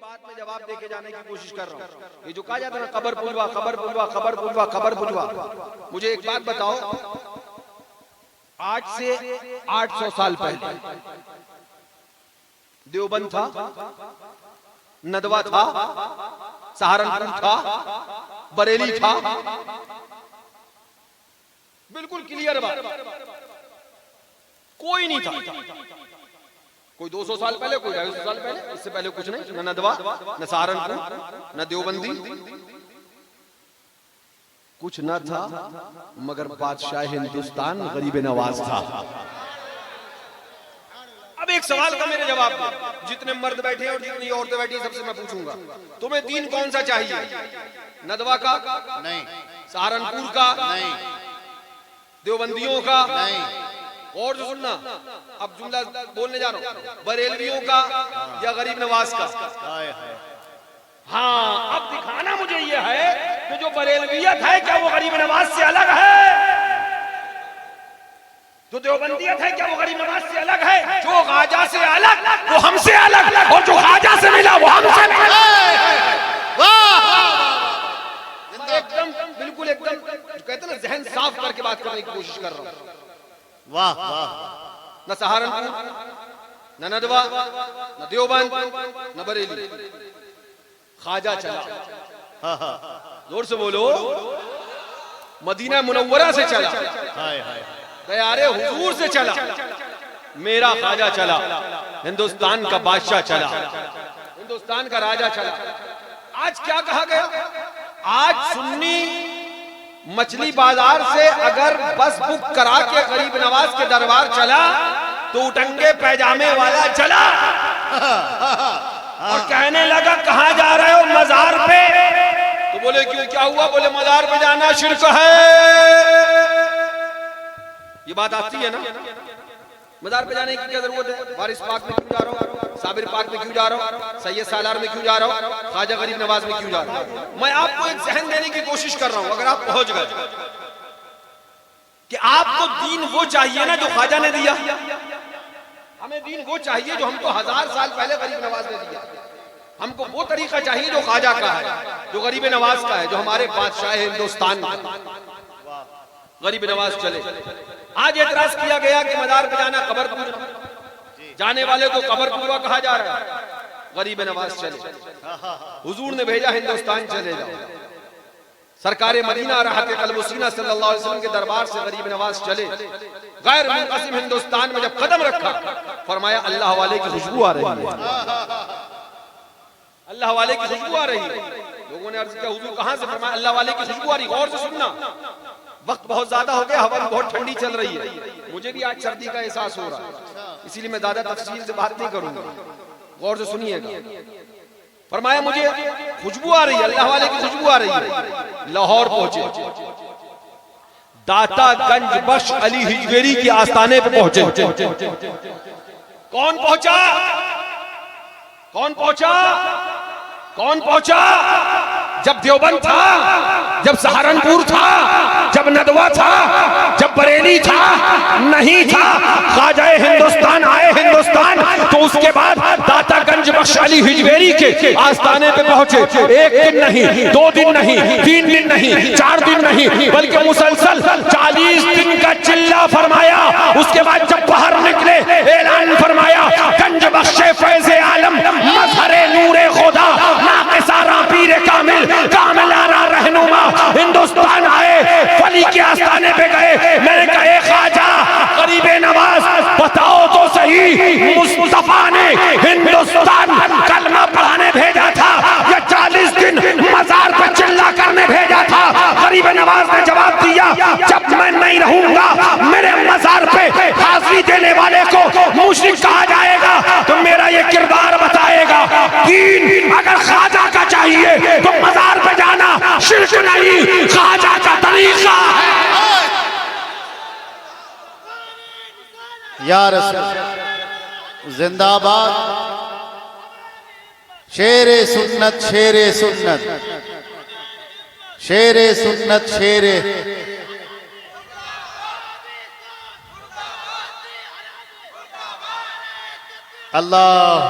बात में जवाब देके जाने की कोशिश कर रहा हूँ। ये जो कहा जाता है ना खबर पुलवा खबर पुलवा खबर पुलवा खबर पुलवा, मुझे एक बात बताओ, आज से 800 साल पहले देवबंद था, नदवा था, सहारनपुर था, बरेली था, बिल्कुल क्लियर बात, कोई नहीं था। कोई 200 साल पहले, कोई 250 साल पहले, इससे पहले कुछ नहीं, न नदवा, न सहारनपुर, न देवबंदी, कुछ न था, मगर बादशाह हिंदुस्तान गरीब नवाज था। अब एक सवाल का मेरे जवाब दो, जितने मर्द बैठे हैं और जितनी औरतें बैठी हैं सबसे मैं पूछूंगा, तुम्हें दीन कौन सा चाहिए? नदवा का? नहीं। सहारनपुर का? नहीं। देवबंदियों का? नहीं। और जो सुनना, अब जुमला बोलने जा रहा हूँ, बरेलवियों का या गरीब नवाज का? हाँ, अब दिखाना मुझे ये है कि जो बरेलवियत है क्या वो गरीब नवाज से अलग है? जो देवबंदियत है क्या वो गरीब नवाज से अलग है? जो ख्वाजा से अलग वो हमसे अलग, और जो ख्वाजा से मिला वो हमसे मिला। एकदम बिल्कुल एकदम कहते ना जहन साफ करके बात करने की कोशिश कर रहा हूँ। वाह वाह। न सहारनपुर, न नदवा, न देवबंद, न बरेली, ख्वाजा चला। जोर से बोलो, मदीना मुनव्वरा से चला, दयारे हुजूर से चला, मेरा ख्वाजा चला, हिंदुस्तान का बादशाह चला, हिंदुस्तान का राजा चला। आज क्या कहा गया? आज सुन्नी मछली बाजार से अगर बस बुक करा के गरीब नवाज के दरबार चला तो उटंगे पैजामे वाला चला और कहने लगा कहां जा रहे हो? मजार पे। तो बोले क्यों, क्या हुआ? बोले मजार पे जाना शिर्क है। ये बात आती है ना, मजार पे जाने की क्या जरूरत है? वारिस पाक में क्यों जा रहा हूँ? साबिर पाक में क्यों जा रहा हूँ? सैयद सालार में क्यों जा रहा हूँ? ख्वाजा गरीब नवाज में क्यों जा रहा हूँ? मैं आपको एक जहन देने की कोशिश कर रहा हूँ, अगर आप पहुंच गए कि आपको दीन वो चाहिए ना जो ख्वाजा ने दिया, हमें दीन वो चाहिए जो हमको 1000 साल पहले गरीब नवाज ने दिया, हमको वो तरीका चाहिए जो ख्वाजा का है, जो गरीब नवाज का है, जो हमारे बादशाह हिंदुस्तान गरीब नवाज चले। आज एतराज किया गया कि मजार पे जाना कबर पूजना, जाने वाले को कबर पूरा कहा जा रहा है, गरीब नवाज चले। हुजूर ने भेजा हिंदुस्तान चले जाओ। सरकारे मदीना राहत क़ल्ब सीना सल्लल्लाहु अलैहि वसल्लम के दरबार से गरीब नवाज चले, गैर मुनक़सिम हिंदुस्तान में जब कदम रखा, फरमाया अल्लाह वाले की खुशबू आ रही है, अल्लाह वाले की खुशबू आ रही है। लोगों ने अर्ज किया हुजूर कहां से? फरमाया अल्लाह वाले की खुशबू आ रही। गौर से सुनना, वक्त बहुत ज्यादा हो गया, हवा बहुत ठंडी चल रही है, मुझे भी आज सर्दी का एहसास हो रहा है, इसीलिए मैं ज्यादा तफसील से बात नहीं करूंगा, गौर से सुनिएगा। फरमाया मुझे खुशबू आ रही है, अल्लाह वाले की खुशबू आ रही है। लाहौर पहुंचे, दाता गंज बख्श अली हिजवेरी के आस्थाने पे पहुंचे। कौन पहुंचा? कौन पहुंचा? कौन पहुंचा? जब देवबंद था, जब सहारनपुर था, जब नदवा था, जब बरेली था, नहीं था, ख्वाजा हिंदुस्तान आए हिंदुस्तान, तो उसके बाद दातागंज बख्श अली हिजवेरी के आस्थाने पे पहुंचे। एक दिन नहीं, 2 दिन नहीं, 3 दिन नहीं, 4 दिन नहीं, बल्कि मुसलसल 40 दिन का चिल्ला फरमाया। उसके बाद जब बाहर निकले, ऐलान फरमाया गंज बख्शे फैज़े आलम मजहरे नूरे खुदा नाक़िसारा पीरे कामिल कामिलारा रहनुमा हिंदुस्तान आए, फली के आस्थाने पे गए। मैंने कहा ख्वाजा गरीबे नवाज बताओ तो सही, मुस्तफा ने हिंदुस्तान कलमा पढ़ाने भेजा था या 40 दिन मजार पे चिल्ला करने भेजा था? गरीबे नवाज ने जवाब दिया, जब मैं नहीं रहूंगा मेरे मजार पे हाजिरी देने वाले को मुशरिक कहा जाएगा, तो मेरा ये किरदार बताएगा। दीन अगर ख्वाजा का चाहिए तो मजार पे जाना शिर्क नहीं, ख्वाजा का तरीका है। या रसूल जिंदाबाद। शेरे सुन्नत, शेरे सुन्नत, शेरे सुन्नत, शेरे। अल्लाह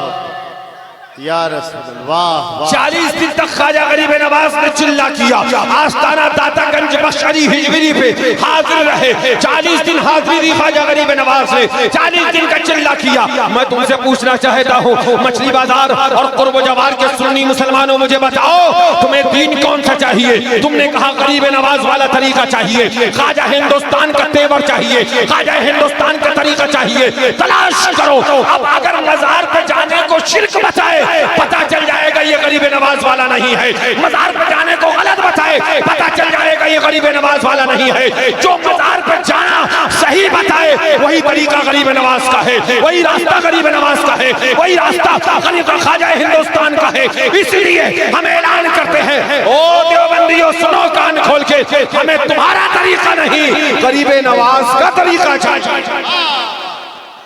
या रसूल, वाह वाह। 40 दिन तक ख्वाजा गरीब नवाज ने चिल्ला किया, आस्ताना दातागंज बशरी हिजरी पे हाजिर रहे। 40 दिन हाजिरी दी ख्वाजा गरीब नवाज ने, 40 दिन का चिल्ला किया। मैं तुमसे पूछना चाहता हूँ, मछली बाजार और कुर्ब जवार के सुन्नी मुसलमानों, मुझे बताओ तुम्हें दीन कौन सा चाहिए? तुमने कहा गरीब नवाज वाला तरीका चाहिए, ख्वाजा हिंदुस्तान का तेवर चाहिए, ख्वाजा हिंदुस्तान का तरीका चाहिए। तलाश करो। अब अगर मजार पे जाने को शिर्क बताए, पता चल जाएगा ये गरीब नवाज वाला नहीं है। मजार पे जाने को गलत बताए, पता चल जाएगा ये गरीब नवाज वाला नहीं है। जो मजार पे जाना सही बताए, वही तरीका गरीब नवाज का है, वही रास्ता गरीब नवाज का है, वही रास्ता गरीब ख्वाजा हिंदुस्तान का है। इसलिए हम ऐलान करते हैं, ओ देवबंदियों सुनो कान खोल के, हमें तुम्हारा तरीका नहीं, गरीब नवाज का तरीका चाहिए।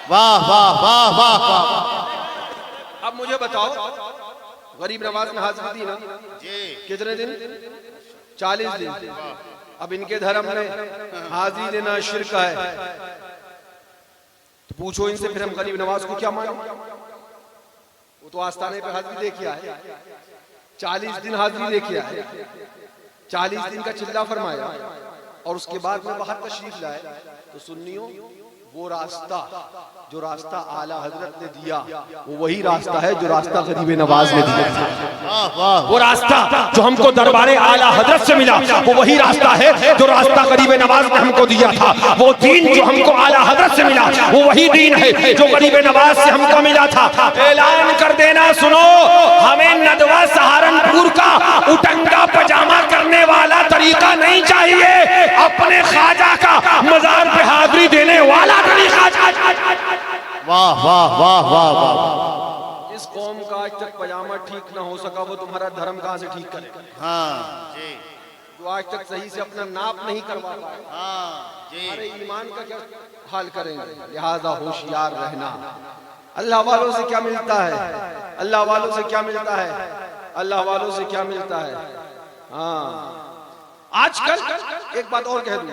वाह वाह वाह वाह वाह। अब मुझे बताओ, गरीब नवाज ने हाजिरी दी ना जी, कितने दिन? 40 दिन। अब इनके धर्म में हाजिरी देना शिर्क है, तो पूछो इनसे फिर हम गरीब नवाज को क्या माने? वो तो आस्थाने पे हाजिरी दे के आए, 40 दिन हाजिरी दे के आए, 40 दिन का चिल्ला फरमाया, और उसके बाद में बाहर तशरीफ लाए। तो सुन्नियों, वो रास्ता जो रास्ता आला हजरत ने दिया, वो वही रास्ता है जो रास्ता गरीब नवाज ने दिया था। वाह वाह। वो रास्ता जो हमको दरबारे आला हजरत से मिला, वो वही रास्ता है जो रास्ता गरीब नवाज ने हमको दिया था। वो दीन जो हमको आला हजरत से मिला, वो वही दीन है जो गरीब नवाज से हमको मिला था। ऐलान कर देना, सुनो, हमें नदवा सहारनपुर का उटंगा पजामा करने वाला तरीका नहीं चाहिए, अपने ख्वाजा का मजार पे हाजिरी देने वाला तरीका। वाह वाह वाह वाह वाह। इस कौम का आज तक पजामा ठीक ना हो सका, वो तुम्हारा धर्म कहां से ठीक करेगा? हाँ जी, जो आज तक सही से अपना नाप नहीं करवा पाए, हाँ जी। अरे ईमान का क्या हाल करेंगे? लिहाजा होशियार रहना। अल्लाह वालों से क्या मिलता है? अल्लाह वालों से क्या मिलता है? अल्लाह वालों से क्या मिलता है? हाँ, आजकल एक बात और कह दूं,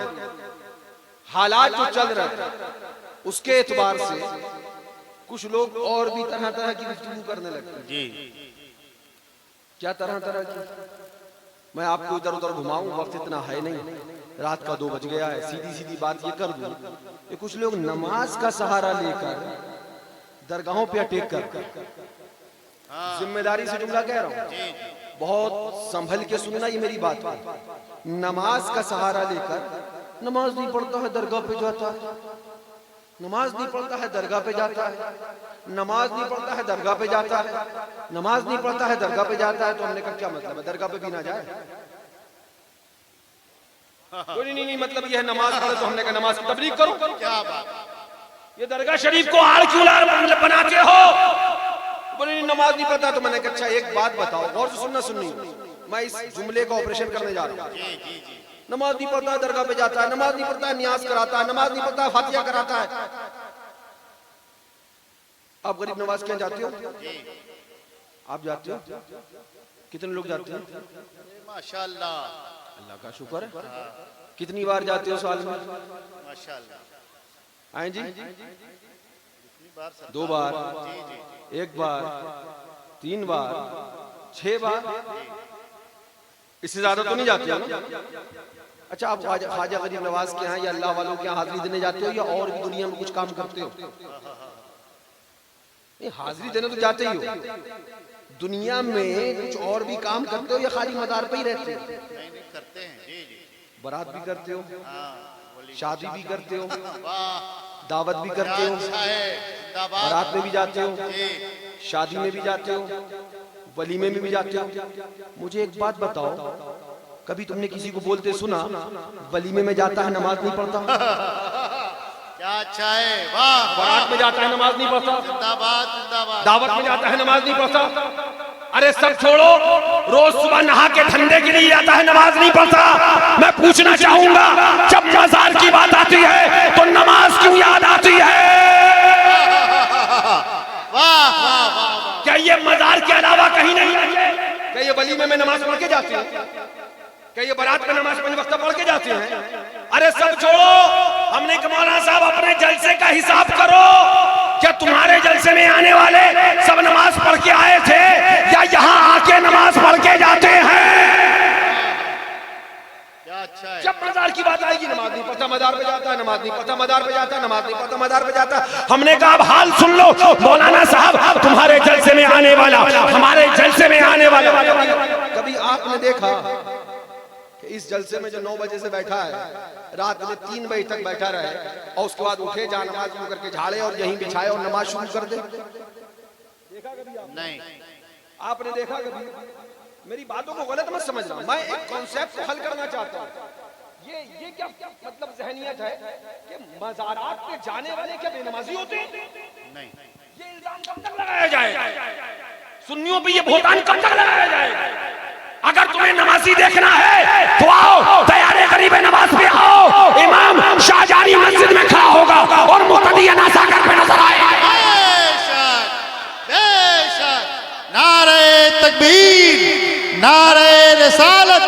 हालात जो चल रहे हैं उसके एतबार से कुछ लोग और भी तरह तरह की गुफ्तगू करने लगते जी। क्या तरह तरह की? मैं आपको इधर उधर घुमाऊं, वक्त इतना है नहीं, रात का 2 बज गया है। सीधी सीधी बात ये कर दूं, ये कुछ लोग नमाज का सहारा लेकर दरगाहों पे अटैक कर, जिम्मेदारी से जुमला कह रहा हूं, बहुत संभल के सुनना ये मेरी बात है। नमाज का सहारा लेकर, नमाज नहीं पढ़ता है दरगाह पे जाता है, नमाज नहीं पढ़ता है दरगाह पे जाता है, नमाज नहीं पढ़ता है दरगाह पे जाता है, नमाज नहीं पढ़ता है दरगाह पे जाता है। तो हमने कहा क्या मतलब है, दरगाह पे भी ना जाए? बोली नहीं मतलब ये है नमाज पढ़े, तो हमने कहा नमाज की तबलीग करो। क्या बात। ये दरगाह शरीफ को आड़ क्यों बनाते हो? बोले नहीं नमाज नहीं पढ़ता। तो मैंने कहा अच्छा एक बात बताओ, गौर से सुनना, सुननी, मैं इस जुमले का ऑपरेशन करने जा रहा हूँ। नमाज नहीं पढ़ता है दरगाह पे जाता है, नमाज नहीं पढ़ता है नियाज कराता है, नमाज नहीं पढ़ता है फातिहा कराता है। आप गरीब नवाज क्या जाते हो? आप जाते हो? कितने लोग जाते हैं? माशाल्लाह, अल्लाह का शुक्र है। कितनी बार जाते हो साल में? माशाल्लाह। आए जी? 2 बार, 1 बार, 3 बार, 6 बार, इससे ज्यादा तो नहीं जाते हो? अच्छा, आप ख्वाजा गरीब नवाज के यहाँ या अल्लाह वालों के यहाँ हाजिरी देने जाते हो या और भी दुनिया में कुछ काम करते हो? नहीं, हाजिरी देने तो जाते ही हो। दुनिया में कुछ और भी काम करते हो या खाली मदार पे ही रहते हो? नहीं करते हैं जी जी। बारात भी करते हो, हाँ, शादी भी करते हो, वाह, दावत भी करते हो, अच्छा है, जिंदाबाद। बारात में भी जाते हो, जी, शादी में भी जाते हो, वलीमे में भी जाते हो। मुझे एक बात बताओ, कभी तुमने किसी को बोलते सुना वलीमे में जाता है नमाज नहीं पढ़ता? क्या अच्छा है, वाह। बारात में जाता है नमाज नहीं पढ़ता, जिंदाबाद जिंदाबाद। दावत में जाता है नमाज नहीं पढ़ता। अरे सब छोड़ो, रोज सुबह नहा के ठंडे के लिए जाता है नमाज नहीं पढ़ता। मैं पूछना चाहूंगा, जब मजार की बात आती है तो नमाज क्यों याद आती है? वाह वाह वाह। क्या ये मजार के अलावा कहीं नहीं है? क्या ये वलीमे में नमाज पढ़ के जाते हैं? क्या ये बारात में नमाज 5 वक्त पढ़ के जाते हैं? अरे सब छोड़ो, हमने कहा मौलाना साहब अपने जलसे का हिसाब करो। क्या तुम्हारे जलसे में आने वाले सब नमाज पढ़ के आए थे या यहाँ आके नमाज पढ़ के जाते हैं? क्या अच्छा है। जब मजार की बात आएगी, नमाज नहीं पढ़ता मजार पे जाता है, नमाज नहीं पढ़ता मजार पे जाता है, नमाज नहीं पढ़ता मजार पे जाता है। हमने कहा अब हाल सुन लो मौलाना साहब, तुम्हारे जलसे में आने वाला, हमारे जलसे में आने वाला। कभी आपने देखा कि इस जलसे में जो 9 बजे से बैठा है रात में 3 बजे तक बैठा रहे और उसके बाद उठे जा नमाज शुरू करके झाड़े और यहीं बिछाए और नमाज शुरू कर दे? नहीं, आपने देखा कभी? मेरी बातों को गलत मत समझना, मैं एक कॉन्सेप्ट को हल करना चाहता हूँ। ये क्या मतलब जहनियत है कि मज़ारात पे जाने वाले क्या बेनमाजी होते हैं? नहीं, ये इल्जाम कब तक लगाया जाए? सुन्नियों पे ये भोतान कब तक लगाया जाए? अगर तुम्हें नमाजी देखना है तो आओ, तैयार गरीब नमाज पे आओ। इमाम शाहजानी मस्जिद में खड़ा होगा और मुक्तदी नासाकर पे नजर आए। बेशक, बेशक। नारे तकबीर, नारे रिसालत,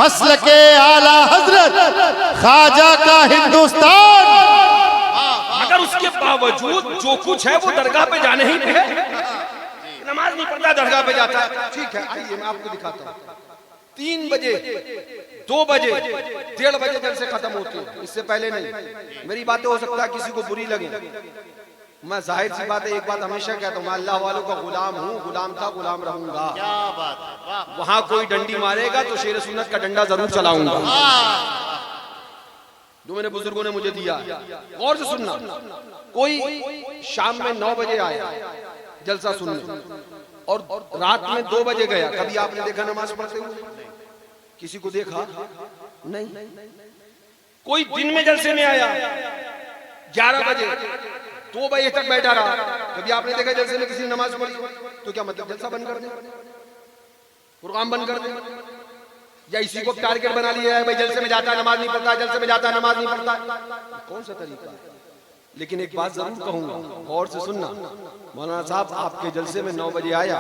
मसलके आला हजरत, ख्वाजा का हिंदुस्तान। मगर उसके बावजूद जो कुछ है वो दरगाह पे जाने ही है। नमाज नहीं पढ़ता, दरगाह पे जाता है। ठीक है, आइए मैं आपको दिखाता हूँ। 3 बजे, 2 बजे, 1:30 बजे जलसे खत्म होते हैं, इससे पहले नहीं। मेरी बातें हो सकता है किसी को बुरी लगे, मैं जाहिर सी बात है एक बात हमेशा कहता हूँ, मैं अल्लाह वालों का गुलाम हूँ, गुलाम था, गुलाम रहूंगा। क्या बात है, वाह। वहां कोई डंडी मारेगा तो शेर सुन्नत का डंडा जरूर चलाऊंगा, जो मेरे बुजुर्गों ने मुझे दिया। गौर से सुनना, कोई शाम में 9 बजे आया जलसा सुनने और रात में 2 बजे गया, कभी आपने देखा नमाज पढ़ते हुए? किसी को देखा नहीं। कोई दिन में जलसे में आया 11 बजे, 2 बजे तक बैठा रहा, कभी आपने देखा जलसे में किसी ने नमाज पढ़ी? तो क्या मतलब जलसा बंद कर दे, प्रोग्राम बंद कर दे, या इसी को टारगेट बना लिया है भाई जलसे में जाता है नमाज नहीं पढ़ता, जलसे में जाता है नमाज नहीं पढ़ता? कौन सा तरीका है? लेकिन एक बात जरूर कहूंगा, गौर से सुनना, मौलाना साहब आपके जलसे में 9 बजे आया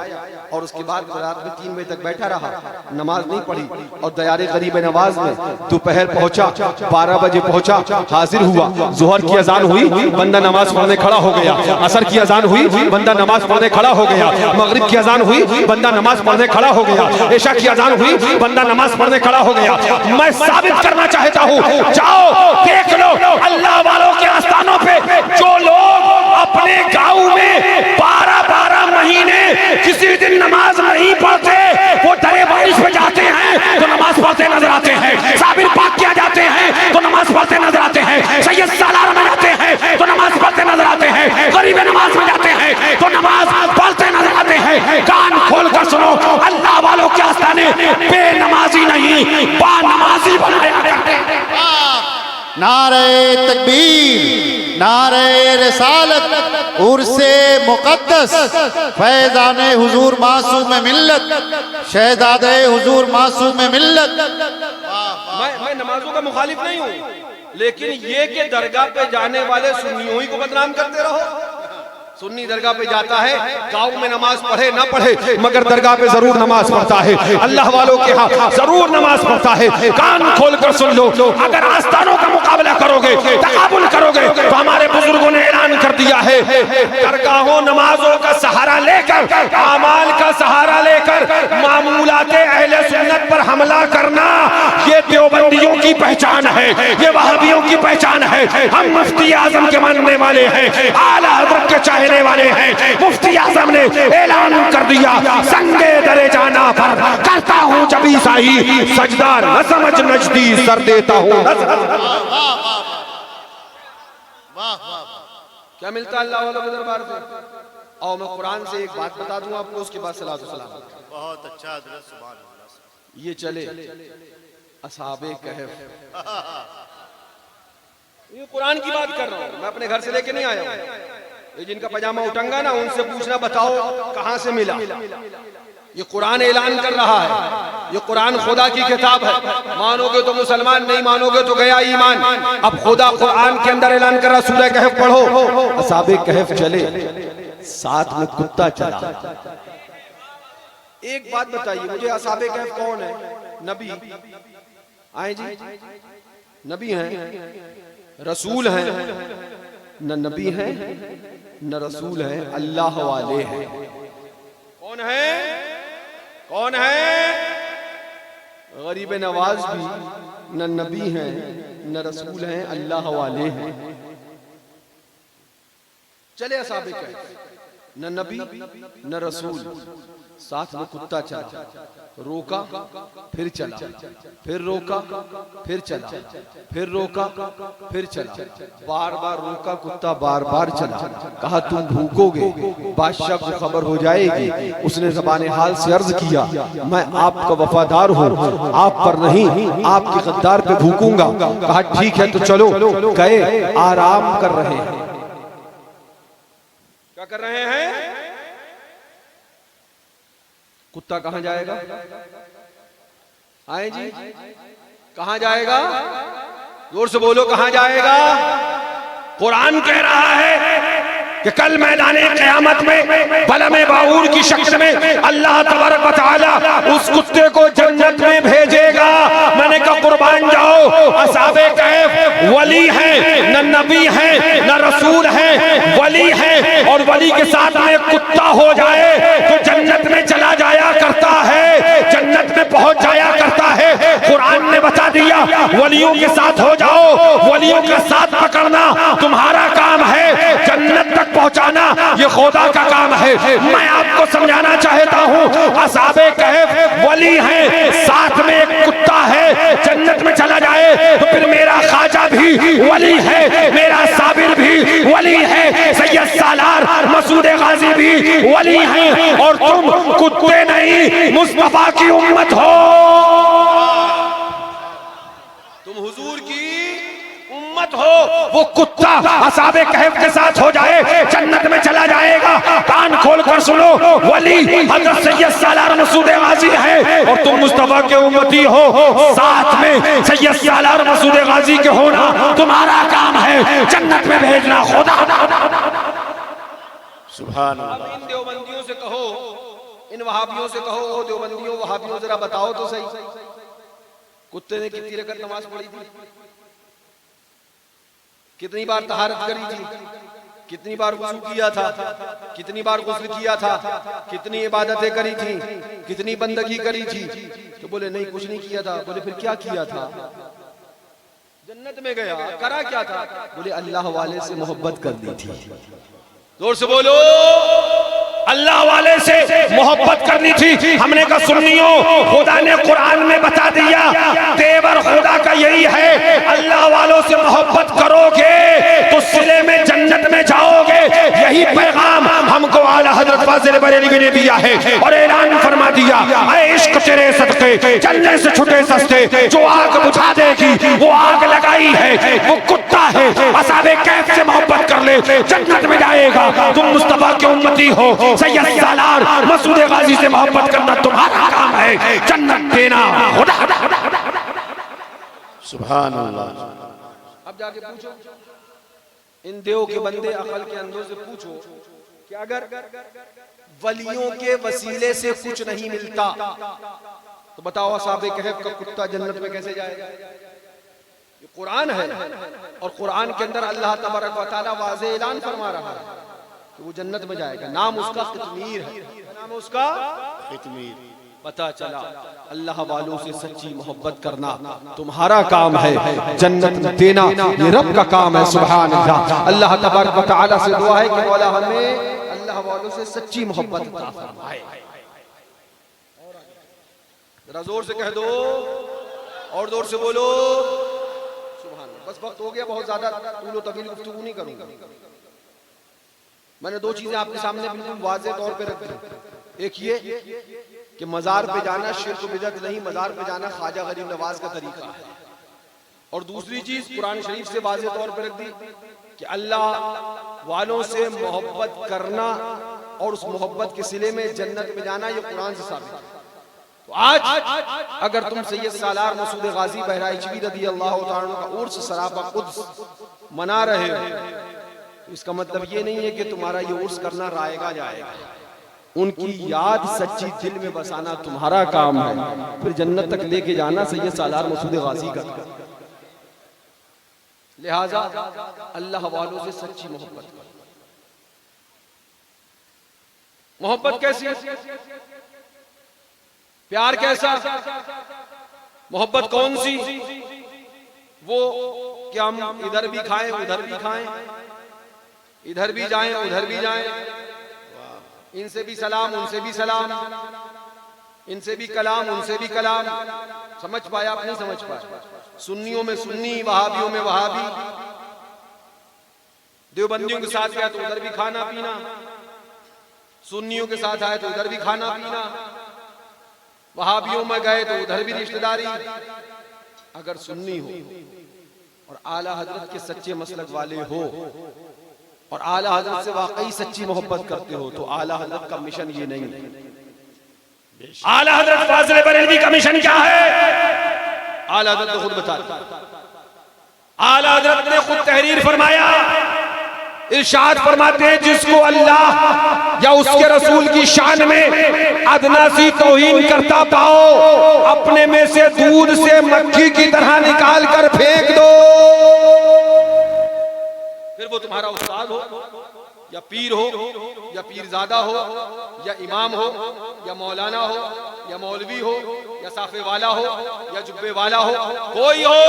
और उसके बाद रात में 3 बजे तक बैठा रहा, नमाज नहीं पढ़ी और दयारे गरीब नवाज में दोपहर पहुंचा, 12 बजे पहुंचा, हाजिर हुआ, जोहर की अजान हुई, बंदा नमाज पढ़ने खड़ा हो गया, असर की अजान हुई, बंदा नमाज पढ़ने खड़ा हो गया, मगरिब की अजान हुई, बंदा नमाज पढ़ने खड़ा हो गया, इशा की अजान हुई, बंदा नमाज पढ़ने खड़ा हो गया। मैं साबित करना चाहता हूँ, जाओ देख लो अल्लाह वालों के आस्थानों पे जो लोग अपने गांव में 12-12 महीने किसी दिन नमाज नहीं पढ़ते, वो डरे बारिश पे जाते हैं तो नमाज पढ़ते नजर आते हैं, साबिर पाक किया जाते हैं तो नमाज पढ़ते नजर आते हैं, सैयद सालार में जाते हैं तो नमाज पढ़ते नजर आते हैं, गरीब नमाज में जाते हैं तो नमाज पढ़ते नजर आते हैं। कान खोल कर सुनो, अल्लाह वालों के आस्थाने बेनमाजी नहीं, बानमाजी बनाया करते हैं। नारे तकबीर, नारे रिसालत, उर्से मुकद्दस, फैज़ाने हुजूर मासूम मिल्लत, शहजादे हुजूर मासूम मिल्लत। मैं नमाजों का मुखालिफ नहीं हूँ, लेकिन ये कि दरगाह पे जाने वाले सुन्नियों ही को बदनाम करते रहो। सुन्नी दरगाह पे जाता है, गांव में नमाज पढ़े ना पढ़े मगर दरगाह पे जरूर नमाज पढ़ता है, अल्लाह वालों के यहाँ जरूर नमाज पढ़ता है। कान खोल कर सुन लो, अगर आस्थानों का मुकाबला करोगे, तकाबुल करोगे तो हमारे बुजुर्गों ने ऐलान कर दिया है, दरगाहों नमाजों का सहारा लेकर, आमाल का सहारा लेकर मामूलाते अहले सुन्नत पर हमला करना ये देवबंदियों की पहचान है, ये वहाबियों की पहचान है। हम मुफ्ती आजम के मानने वाले हैं, आला हज़रत के चाहने वाले हैं। मुफ्ती आजम ने ऐलान कर दिया, संगे दरे जाना पर करता हूँ जब ईसाई, सजदा न समझ नजदी सर देता हूँ। क्या मिलता है अल्लाह वालों के दरबार से? और मैं कुरान से एक बात बता दूं आपको, उसके बाद सलात व सलाम। बहुत अच्छा हज़रत, सुभान अल्लाह। ये चले असहाबे कहफ, ये कुरान की बात कर रहा हूँ, मैं अपने घर से लेके नहीं आया हूँ। ये जिनका पजामा उठंगा ना, उनसे पूछना बताओ कहां से मिला। ये कुरान ऐलान कर रहा है, ये कुरान खुदा की किताब है, मानोगे तो मुसलमान, नहीं मानोगे तो गया ईमान। अब खुदा कुरान के अंदर ऐलान कर रहा, सूरह कहफ पढ़ो, असहाबे कहफ चले, साथ में कुत्ता चला। एक बात बताइए मुझे, असहाबे कहफ कौन है? नबी आए जी, नबी हैं, रसूल हैं, न नबी हैं न रसूल हैं, अल्लाह वाले हैं। कौन है? कौन है? गरीब नवाज भी न नबी हैं न रसूल हैं, अल्लाह वाले हैं। चले असहाबे कहफ, न नबी न रसूल, साथ में कुत्ता चला, रोका फिर चला, फिर रोका फिर चला, फिर रोका फिर चला, बार बार रोका कुत्ता, बार बार चला। कहा तुम भूकोगे, बादशाह को खबर हो जाएगी। उसने ज़बान हाल से अर्ज किया, मैं आपका वफादार हूँ, आप पर नहीं आपके गद्दार पे भूकूंगा। कहा ठीक है तो चलो। गए, आराम कर रहे हैं। क्या कर रहे हैं? कुत्ता कहां जाएगा? आए जी, कहां जाएगा? जोर से बोलो, कहां जाएगा? कुरान कह रहा है कि कल मैदाने क़यामत में बलमे बाऊर की शक्ल में अल्लाह तबारक व तआला उस कुत्ते को जन्नत में भेजेगा। मैंने कहा कुर्बान जाओ, असहाबे कहफ वली है, न नबी है न रसूल है, वली है, और वली के साथ में कुत्ता हो जाए तो जन्नत में चला जाया करता है, जन्नत में पहुंच जाया करता है। कुरान ने बता दिया वलियों के साथ हो जाओ, वलियों का साथ पकड़ना तुम्हारा काम है, जन्नत तक पहुंचाना ये खुदा का काम है। मैं आपको समझाना चाहता हूँ, असहाबे कहफ वली हैं, साथ में एक कुत्ता है, जन्नत में चला जाए तो फिर मेरा ख्वाजा भी वली है, मेरा साबिर भी वली है, सैयद सालार मसूद गाजी भी वली हैं, और तुम कुत्ते नहीं मुस्तफा की उम्मत हो, तुम हुजूर की उम्मत हो। वो कुत्ता असहाबे कहफ के साथ हो जाए जन्नत में चला जाएगा। कान खोल कर सुनो, वली हजरत सैयद सालार मसूद गाजी है और तुम मुस्तफा के उम्मती हो, साथ में सैयद सालार मसूद गाजी के होना तुम्हारा काम है, जन्नत में भेजना खुदा। सुभान अल्लाह। इन देवबंदियों से कहो, इन वहाबियों से कहो, ओ देवबंदियों वहाबियों जरा बताओ तो सही, कुत्ते ने कितनी रकत नमाज पढ़ी थी? कितनी बार तहारत करी थी? कितनी बार वुज़ू किया था? कितनी बार गुस्ल किया था? कितनी इबादतें करी थी? कितनी बंदगी करी थी? तो बोले नहीं कुछ नहीं किया था। बोले फिर क्या किया था? जन्नत में गया, करा क्या था? बोले अल्लाह वाले से मोहब्बत कर दी थी। जोर से बोलो, अल्लाह वाले से मोहब्बत करनी थी। हमने कहा सुन्नियों, खुदा ने कुरान में बता दिया तेवर खुदा का यही है, अल्लाह वालों से मोहब्बत करोगे तो सिले में जन्नत में जाओगे। यही पैगाम हमको आला हजरत फाजिल बरेलवी ने दिया है और ऐलान फरमा दिया, ऐ इश्क तेरे सदके चलने से छुटे सस्ते, जो आग बुझा देगी वो आग लगाई है, वो कुत्ता है। असहाबे कहफ से मोहब्बत कर ले, जन्नत में जाएगा। तुम मुस्तफा के उम्मती हो, सैयद सालार मसूद गाजी से मोहब्बत करना तुम्हारा काम है, जन्नत देना खुदा। सुभान अल्लाह। अब जाके पूछो इन देव के बंदे, अकल के अंधों से पूछो कि अगर वलियों के वसीले से कुछ नहीं मिलता तो बताओ असहाबे कहफ का कुत्ता जन्नत में कैसे जाएगा? ये कुरान है और कुरान के अंदर अल्लाह तबारक व तआला वाज़ेह ऐलान फरमा रहा है कि वो जन्नत में जाएगा। नाम उसका क़ितमीर है, नाम उसका क़ितमीर। पता चला अल्लाह वालों से सच्ची मोहब्बत करना तुम्हारा काम है, जन्नत देना ये रब का काम है। सुभान अल्लाह। अल्लाह तबारक व तआला से दुआ है कि मौला हमें अल्लाह वालों से सच्ची मोहब्बत अता फरमाए। जरा जोर से कह दो और जोर से बोलो सुभान अल्लाह। बस वक्त हो गया, बहुत ज्यादा तूलो तवील गुफ्तगू नहीं करूंगा। मैंने दो चीजें आपके सामने बिल्कुल वाज़ेह तौर पे रख दी। एक ये कि मजार पे जाना शिर्क बिदअत नहीं, मजार पे जाना ख्वाजा गरीब नवाज का तरीका है। और दूसरी चीज कुरान शरीफ से वाज़ेह तौर पे रख दी कि अल्लाह वालों से मोहब्बत करना और उस मोहब्बत के सिले में जन्नत में जाना ये कुरान से साबित है। तो आज अगर तुम सैयद सालार मसूद गाजी बहराइचवी रज़ी अल्लाह तआला अन्हु का उर्स सरापा कुद्स मना रहे हो, इसका मतलब ये नहीं है कि तुम्हारा ये उर्स करना रायगा जाएगा। उनकी याद सच्ची दिल में बसाना तुम्हारा काम है, फिर जन्नत तक लेके जाना सैयद सालार मसूद गाजी का। लिहाजा अल्लाह वालों से सच्ची मोहब्बत करो। मोहब्बत कैसी है? प्यार कैसा? मोहब्बत कौन सी? वो कि हम इधर भी खाएं उधर भी खाएं, इधर भी जाएं उधर भी जाएं, इनसे भी सलाम उनसे भी सलाम, इनसे भी कलाम उनसे भी कलाम। समझ पाया आप? नहीं समझ पाया। सुन्नियों में सुन्नी, वहाबियों में वहाबी, देवबंदियों के साथ गया तो उधर भी खाना पीना, सुन्नियों के साथ आए तो उधर भी खाना पीना, वहाबियों में गए तो उधर भी रिश्तेदारी। अगर सुन्नी हो और आला हजरत के सच्चे मसलक वाले हो और आला हजरत से वाकई सच्ची मोहब्बत करते हो तो आला हजरत का मिशन ये नहीं है। आला हजरत फाज़िल बरेलवी का मिशन क्या है? आला हजरत तो खुद बताते, आला हजरत ने खुद तहरीर फरमाया, इरशाद फरमाते हैं जिसको अल्लाह या उसके रसूल की शान में अदना सी तौहीन करता पाओ, अपने में से दूध से मक्खी की तरह निकाल कर फेंक दो। फिर वो तुम्हारा उस्ताद हो या पीर हो या पीरजादा हो या इमाम हो या मौलाना हो या मौलवी हो या साफे वाला हो या जुब्बे वाला हो, कोई हो,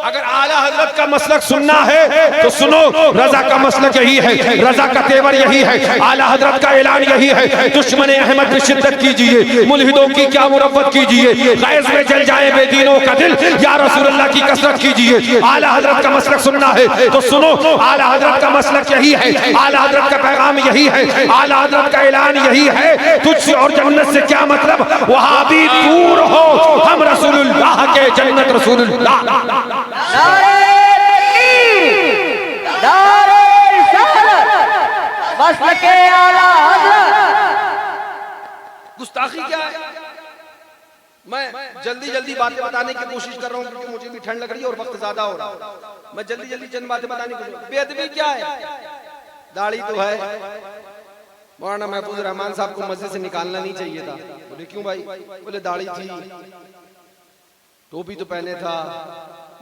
अगर आला हजरत का मसलक सुनना है तो सुनो, रजा का मसलक यही है, रजा का तेवर यही है, आला हजरत का ऐलान यही है। दुश्मन अहमद की शिद्दत कीजिए, मुल्हिदों की क्या मुरव्वत कीजिए, गैज़ में जल जाए बेदीनों का दिल, या रसूलुल्लाह की कसरत कीजिए। आला हजरत का मसलक सुनना है तो सुनो, आला हजरत का मसलक यही है, आला हजरत का पैगाम यही है, आला हजरत का ऐलान यही है। तुझसे और जन्नत से क्या मतलब, वहाबी दूर हो, हम रसूलुल्लाह के, जन्नत रसूलुल्लाह। गुस्ताखी क्या है? मैं जल्दी जल्दी बातें बताने की कोशिश कर रहा हूँ क्योंकि मुझे भी ठंड लग रही है और वक्त ज्यादा हो रहा है। मैं जल्दी जल्दी चंद बातें बताने की कोशिश। बेअदबी क्या है? दाढ़ी तो है, मौलाना महफूज रहमान साहब को मस्जिद से निकालना नहीं चाहिए था। बोले क्यों भाई? बोले दाढ़ी थी, टोपी तो पहने था,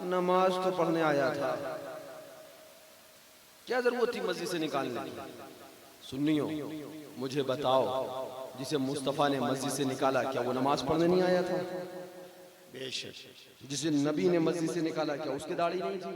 नमाज तो पढ़ने आया था, क्या जरूरत थी मस्जिद से निकालने की? सुन्नियों, मुझे बताओ, जिसे मुस्तफा ने मस्जिद से निकाला क्या वो नमाज पढ़ने नहीं आया था? बेशक। जिसे नबी ने मस्जिद से निकाला क्या उसकी दाढ़ी नहीं थी?